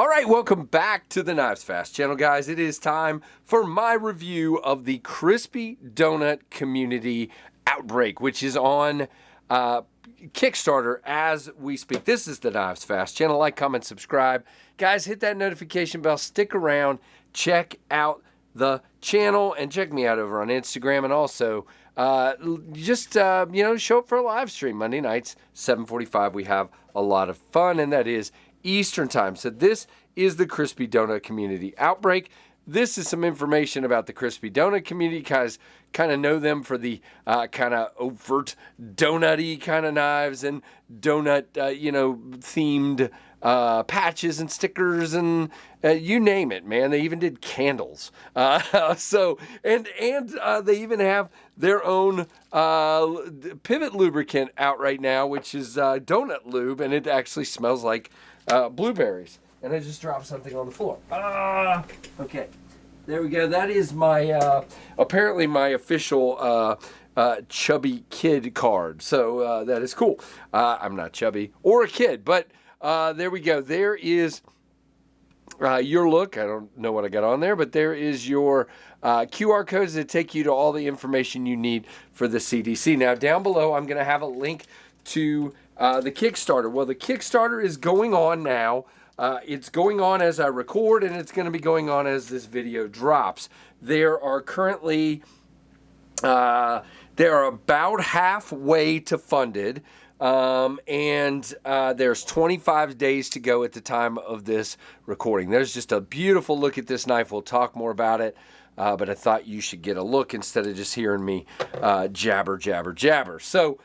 All right, welcome back to the Knives Fast channel, guys. It is time for my review of the Crispy Donut Community Outbreak, which is on Kickstarter as we speak. This is the Knives Fast channel. Like, comment, subscribe. Guys, hit that notification bell. Stick around. Check out the channel and check me out over on Instagram. And also, show up for a live stream Monday nights, 7:45. We have a lot of fun, and that is Eastern time. So this is the Crispy Donut Community Outbreak. This is some information about the Crispy Donut community. Guys kind of know them for the kind of overt donut-y kind of knives and donut, themed patches and stickers and you name it, man. They even did candles. And they even have their own pivot lubricant out right now, which is donut lube, and it actually smells like blueberries. And I just dropped something on the floor. Okay. There we go. That is my, apparently my official chubby kid card. So that is cool. I'm not chubby or a kid, but there we go. There is your look. I don't know what I got on there, but there is your QR codes that take you to all the information you need for the CDC. Now, down below, I'm going to have a link to the Kickstarter. Well, the Kickstarter is going on now. It's going on as I record, and it's going to be going on as this video drops. There are currently, they're about halfway to funded, and there's 25 days to go at the time of this recording. There's just a beautiful look at this knife. We'll talk more about it, but I thought you should get a look instead of just hearing me jabber. So,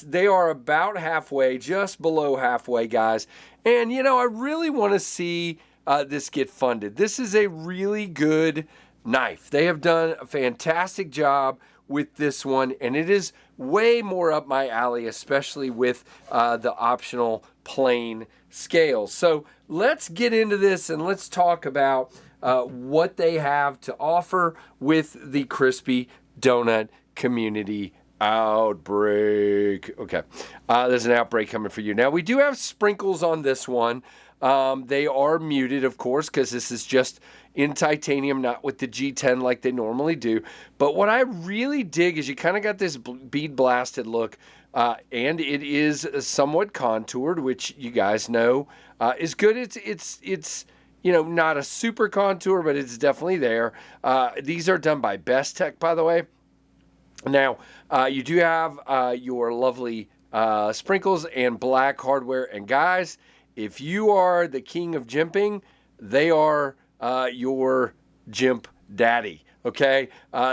they are about halfway, just below halfway, guys. And, I really want to see this get funded. This is a really good knife. They have done a fantastic job with this one, and it is way more up my alley, especially with the optional plain scales. So let's get into this and let's talk about what they have to offer with the Crispy Donut Community Outbreak. Okay, there's an outbreak coming for you. Now, we do have sprinkles on this one. They are muted, of course, because this is just in titanium, not with the G10 like they normally do. But what I really dig is you kind of got this bead blasted look, and it is somewhat contoured, which you guys know is good. It's not a super contour, but it's definitely there. These are done by Best Tech, by the way. Now, you do have your lovely sprinkles and black hardware. And guys, if you are the king of jimping, they are your jimp daddy, okay?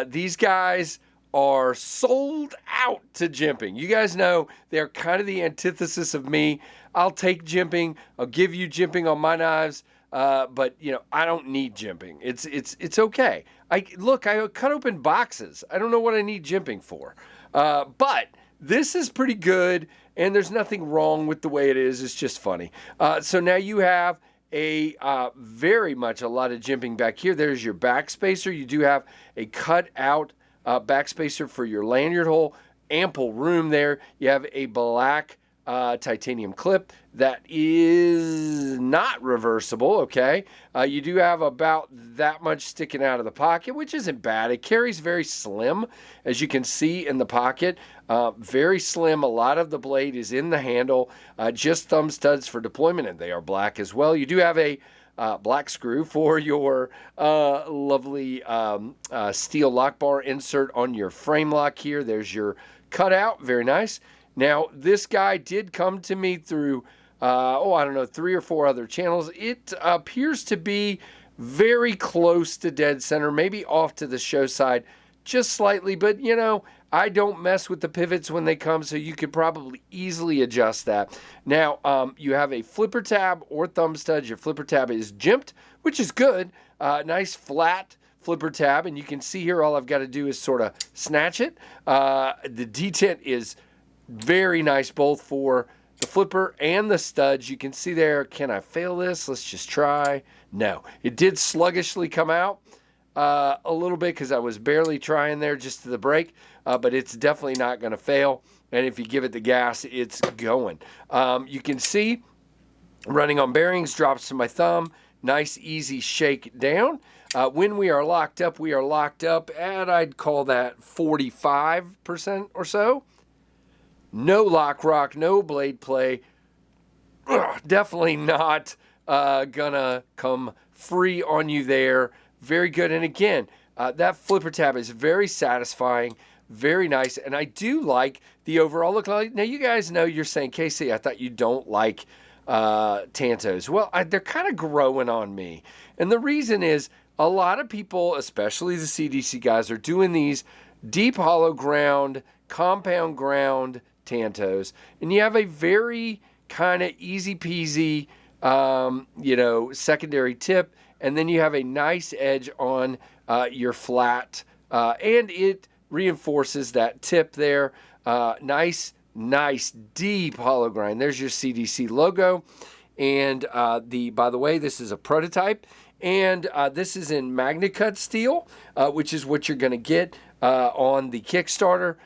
These guys are sold out to jimping. You guys know they're kind of the antithesis of me. I'll take jimping. I'll give you jimping on my knives. But I don't need jimping. It's okay. I cut open boxes. I don't know what I need jimping for. But this is pretty good, and there's nothing wrong with the way it is. It's just funny. So now you have a very much a lot of jimping back here. There's your backspacer. You do have a cut out backspacer for your lanyard hole. Ample room there. You have a black titanium clip that is not reversible, okay? You do have about that much sticking out of the pocket, which isn't bad. It carries very slim, as you can see in the pocket. Very slim. A lot of the blade is in the handle. Just thumb studs for deployment, and they are black as well. You do have a black screw for your lovely steel lock bar insert on your frame lock here. There's your cutout. Very nice. Now, this guy did come to me through, 3 or 4 other channels. It appears to be very close to dead center, maybe off to the show side just slightly, but, I don't mess with the pivots when they come, so you could probably easily adjust that. Now, you have a flipper tab or thumb stud. Your flipper tab is jimped, which is good. Nice flat flipper tab, and you can see here all I've got to do is sort of snatch it. The detent is very nice, both for the flipper and the studs. You can see there. Can I fail this? Let's just try. No. It did sluggishly come out a little bit because I was barely trying there just to the brake, but it's definitely not going to fail. And if you give it the gas, it's going. You can see Running on bearings, drops to my thumb. Nice, easy shake down. When we are locked up, and I'd call that 45% or so. No lock rock, no blade play. Definitely not gonna come free on you there. Very good. And again, that flipper tab is very satisfying, very nice. And I do like the overall look. Now, you guys know you're saying, Casey, I thought you don't like Tantos. Well, they're kind of growing on me. And the reason is a lot of people, especially the CDC guys, are doing these deep hollow ground, compound ground Tantos. And you have a very kind of easy peasy, secondary tip. And then you have a nice edge on your flat. And it reinforces that tip there. Nice deep hollow grind. There's your CDC logo. And by the way, this is a prototype. And this is in MagnaCut steel, which is what you're going to get on the Kickstarter.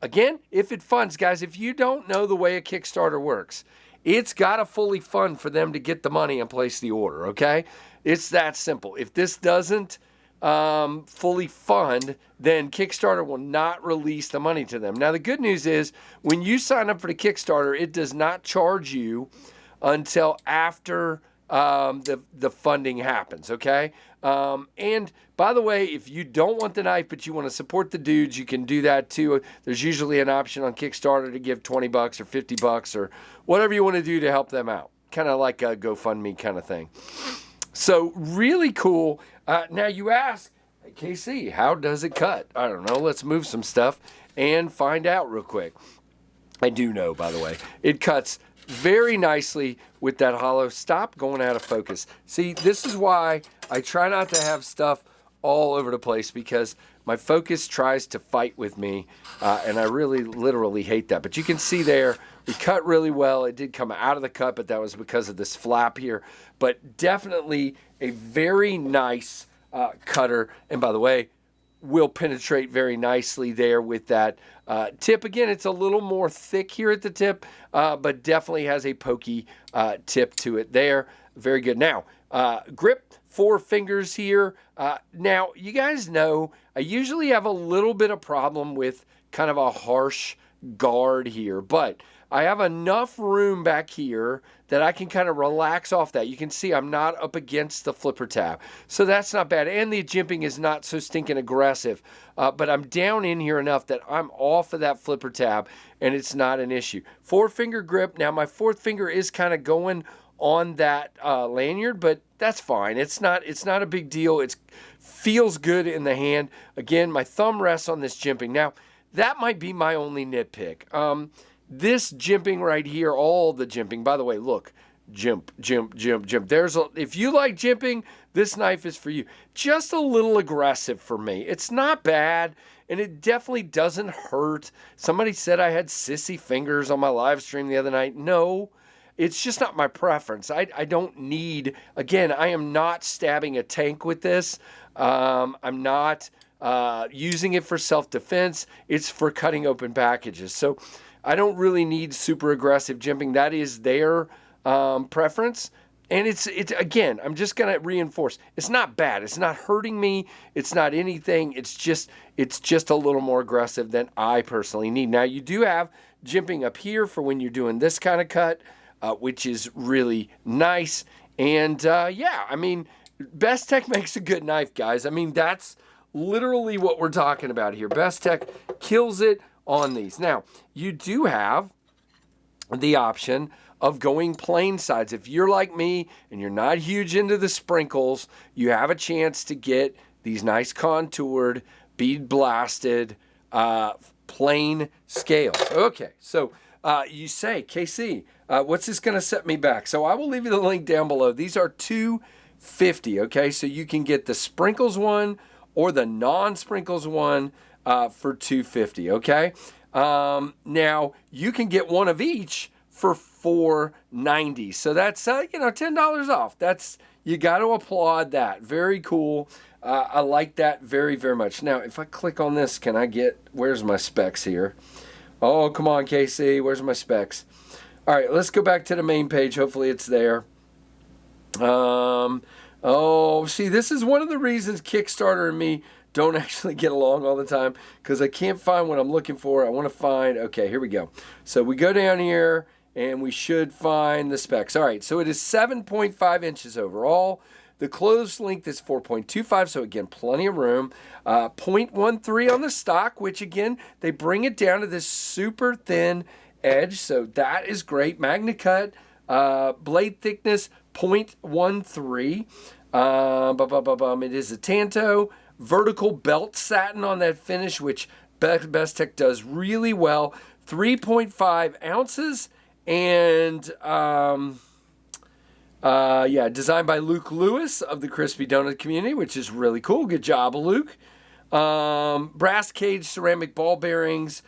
Again, if it funds, guys, if you don't know the way a Kickstarter works, it's got to fully fund for them to get the money and place the order, okay? It's that simple. If this doesn't fully fund, then Kickstarter will not release the money to them. Now, the good news is when you sign up for the Kickstarter, it does not charge you until after the funding happens, okay? And by the way, if you don't want the knife, but you want to support the dudes, you can do that too. There's usually an option on Kickstarter to give $20 or $50 or whatever you want to do to help them out. Kind of like a GoFundMe kind of thing. So really cool. Now you ask, KC, how does it cut? I don't know. Let's move some stuff and find out real quick. I do know, by the way. It cuts very nicely with that hollow. Stop going out of focus. See, this is why I try not to have stuff all over the place, because my focus tries to fight with me, and I really literally hate that. But you can see there, we cut really well. It did come out of the cut, but that was because of this flap here. But definitely a very nice cutter. And by the way, will penetrate very nicely there with that tip. Again, it's a little more thick here at the tip, but definitely has a pokey tip to it there. Very good. Now, grip, 4 fingers here. Now, you guys know I usually have a little bit of problem with kind of a harsh guard here, but I have enough room back here that I can kind of relax off that. You can see I'm not up against the flipper tab, so that's not bad. And the jimping is not so stinking aggressive, but I'm down in here enough that I'm off of that flipper tab, and it's not an issue. 4-finger grip. Now, my 4th finger is kind of going on that lanyard, but that's fine. It's not a big deal. It feels good in the hand. Again, my thumb rests on this jimping. Now, that might be my only nitpick. This jimping right here, all the jimping, by the way, look, jimp. If you like jimping, this knife is for you. Just a little aggressive for me. It's not bad, and it definitely doesn't hurt. Somebody said I had sissy fingers on my live stream the other night. No, it's just not my preference. I don't need, again, I am not stabbing a tank with this. I'm not using it for self-defense. It's for cutting open packages. So I don't really need super aggressive jimping. That is their preference. And it's again, I'm just going to reinforce, it's not bad. It's not hurting me. It's not anything. It's just a little more aggressive than I personally need. Now, you do have jimping up here for when you're doing this kind of cut, which is really nice. And yeah, I mean, Best Tech makes a good knife, guys. I mean, that's literally what we're talking about here. Best Tech kills it on these. Now, you do have the option of going plain sides. If you're like me and you're not huge into the sprinkles, you have a chance to get these nice contoured, bead blasted, plain scales. Okay, so you say, KC, what's this going to set me back? So I will leave you the link down below. These are $250, okay? So you can get the sprinkles one or the non-sprinkles one for $250, okay? Now, you can get one of each for $490. So that's, $10 off. You got to applaud that. Very cool. I like that very, very much. Now, if I click on this, where's my specs here? Oh, come on, KC, where's my specs? All right, let's go back to the main page. Hopefully it's there. Oh, see, this is one of the reasons Kickstarter and me don't actually get along all the time, because I can't find what I'm looking for. I want to find, okay, here we go. So we go down here and we should find the specs. All right, so it is 7.5 inches overall. The closed length is 4.25, so again, plenty of room. 0.13 on the stock, which again, they bring it down to this super thin edge, so that is great. Magna cut, blade thickness, 0.13. It is a Tanto. Vertical belt satin on that finish, which Bestech does really well. 3.5 ounces, and designed by Luke Lewis of the Crispy Donut community, which is really cool. Good job, Luke. Brass cage ceramic ball bearings.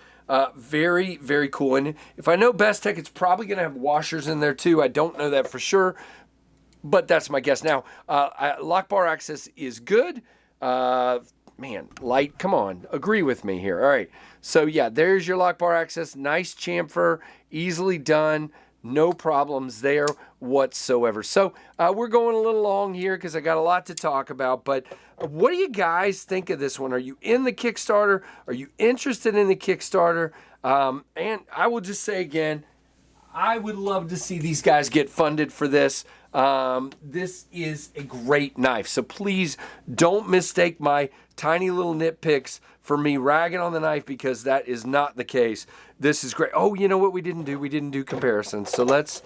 Very, very cool. And if I know Bestech, it's probably going to have washers in there too. I don't know that for sure, but that's my guess. Now, lock bar access is good. Man, Light, come on, agree with me here. All right, so yeah, there's your lock bar access. Nice chamfer, easily done. No problems there whatsoever. So we're going a little long here because I got a lot to talk about, but what do you guys think of this one? Are you in the Kickstarter? Are you interested in the Kickstarter? And I will just say again, I would love to see these guys get funded for this. This is a great knife. So please don't mistake my tiny little nitpicks for me ragging on the knife, because that is not the case. This is great. Oh, you know what we didn't do? We didn't do comparisons. So let's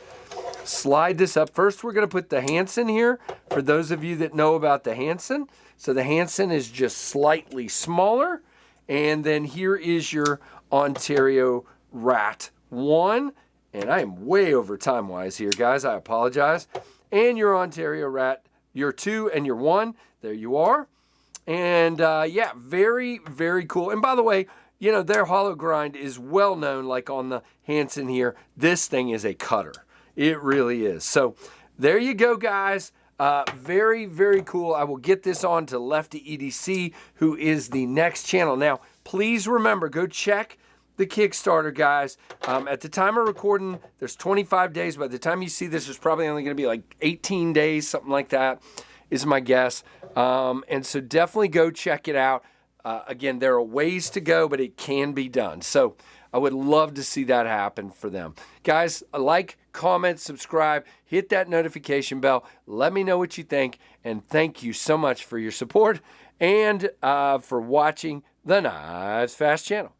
slide this up. First, we're going to put the Hansen here for those of you that know about the Hansen. So the Hansen is just slightly smaller. And then here is your Ontario Rat 1. And I am way over time-wise here, guys. I apologize. And your Ontario Rat, your 2 and your 1. There you are. And, yeah, very, very cool. And by the way, you know, their hollow grind is well known, like on the Hansen here. This thing is a cutter. It really is. So there you go, guys. Very, very cool. I will get this on to Lefty EDC, who is the next channel. Now, please remember, go check the Kickstarter, guys. At the time of recording, there's 25 days. By the time you see this, there's probably only going to be like 18 days, something like that is my guess. And so definitely go check it out. Again, there are ways to go, but it can be done. So I would love to see that happen for them. Guys, like, comment, subscribe, hit that notification bell. Let me know what you think. And thank you so much for your support and for watching the Knives Fast channel.